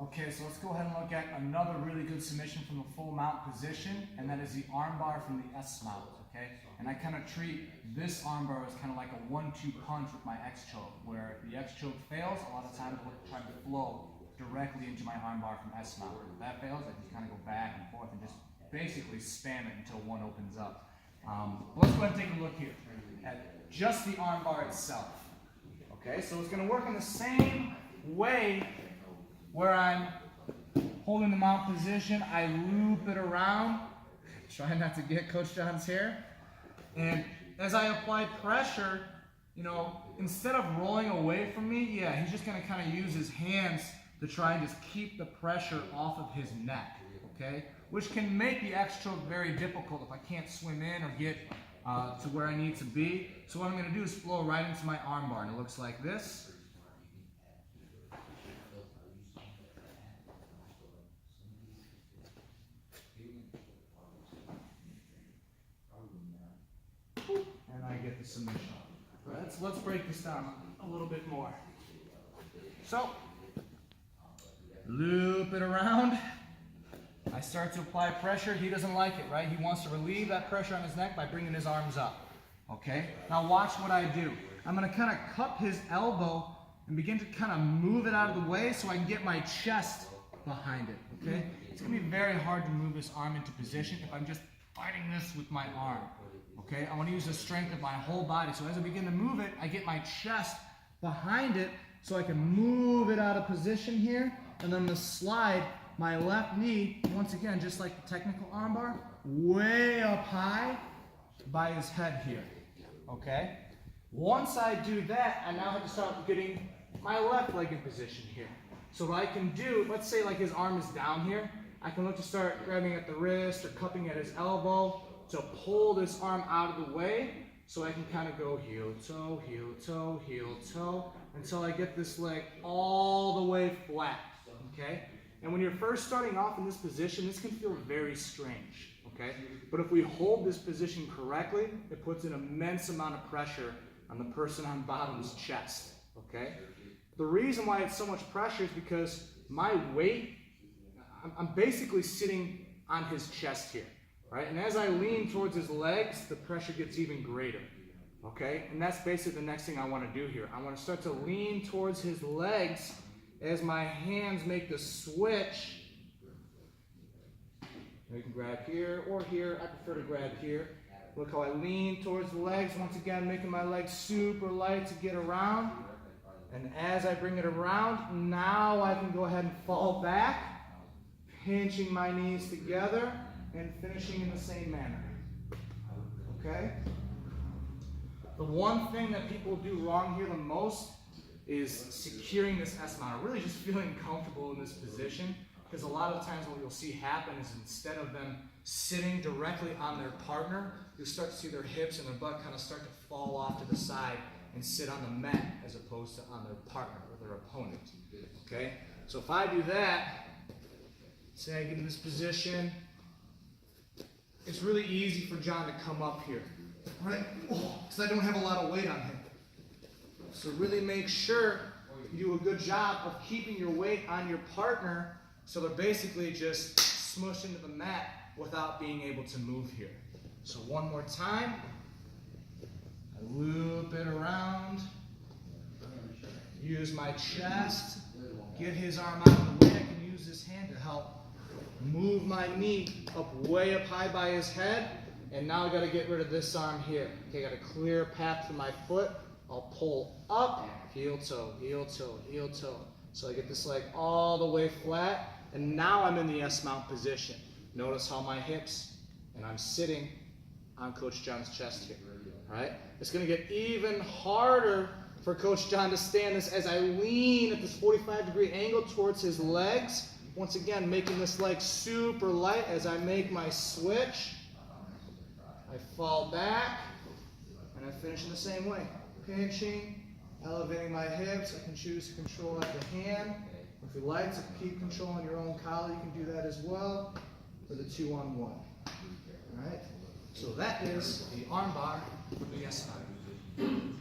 Okay, so let's go ahead and look at another really good submission from the full mount position, and that is the armbar from the S mount, okay? And I kind of treat this armbar as kind of like a 1-2 punch with my X choke, where the X choke fails, a lot of times I'll try to flow directly into my armbar from S mount. If that fails, I just kind of go back and forth and just basically spam it until one opens up. Let's go ahead and take a look here at just the armbar itself. Okay, so it's going to work in the same way where I'm holding the mount position. I loop it around, try not to get Coach John's hair. And as I apply pressure, you know, instead of rolling away from me, yeah, he's just going to kind of use his hands to try and just keep the pressure off of his neck, okay? Which can make the X choke very difficult if I can't swim in or get to where I need to be. So what I'm going to do is flow right into my armbar, and it looks like this. And I get the submission. Let's break this down a little bit more. So, loop it around. I start to apply pressure. He doesn't like it, right? He wants to relieve that pressure on his neck by bringing his arms up. Okay? Now watch what I do. I'm going to kind of cup his elbow and begin to kind of move it out of the way so I can get my chest behind it. Okay? It's going to be very hard to move this arm into position if I'm just fighting this with my arm. Okay? I want to use the strength of my whole body. So as I begin to move it, I get my chest behind it so I can move it out of position here, and then I'm going to slide my left knee, once again, just like the technical armbar, way up high by his head here, okay? Once I do that, I now have to start getting my left leg in position here. So what I can do, let's say like his arm is down here, I can look to start grabbing at the wrist or cupping at his elbow to pull this arm out of the way so I can kind of go heel, toe, until I get this leg all the way flat, okay? And when you're first starting off in this position, this can feel very strange, okay? But if we hold this position correctly, it puts an immense amount of pressure on the person on bottom's chest, okay? The reason why it's so much pressure is because my weight, I'm basically sitting on his chest here, right? And as I lean towards his legs, the pressure gets even greater, okay? And that's basically the next thing I want to do here. I want to start to lean towards his legs as my hands make the switch. You can grab here or here. I prefer to grab here. Look how I lean towards the legs. Once again, making my legs super light to get around. And as I bring it around, now I can go ahead and fall back, pinching my knees together and finishing in the same manner. Okay? The one thing that people do wrong here the most is securing this S mount, or really just feeling comfortable in this position, because a lot of times what you'll see happen is instead of them sitting directly on their partner, you'll start to see their hips and their butt kind of start to fall off to the side and sit on the mat as opposed to on their partner or their opponent, okay? So if I do that, say I get in this position, it's really easy for John to come up here, right? Because I don't have a lot of weight on him. So really make sure you do a good job of keeping your weight on your partner so they're basically just smushed into the mat without being able to move here. So one more time. I loop it around. Use my chest. Get his arm out of the way. I can use this hand to help move my knee up way up high by his head. And now I got to get rid of this arm here. Okay, got a clear path for my foot. I'll pull up, heel toe, heel toe, heel toe. So I get this leg all the way flat, and now I'm in the S mount position. Notice how my hips, and I'm sitting on Coach John's chest here, all right? It's gonna get even harder for Coach John to stand this as I lean at this 45-degree angle towards his legs. Once again, making this leg super light as I make my switch. I fall back, and I finish in the same way. Pinching, elevating my hips. I can choose to control at the hand. If you like to keep controlling your own collar, you can do that as well for the 2-on-1. All right? So that is the armbar for the S mount.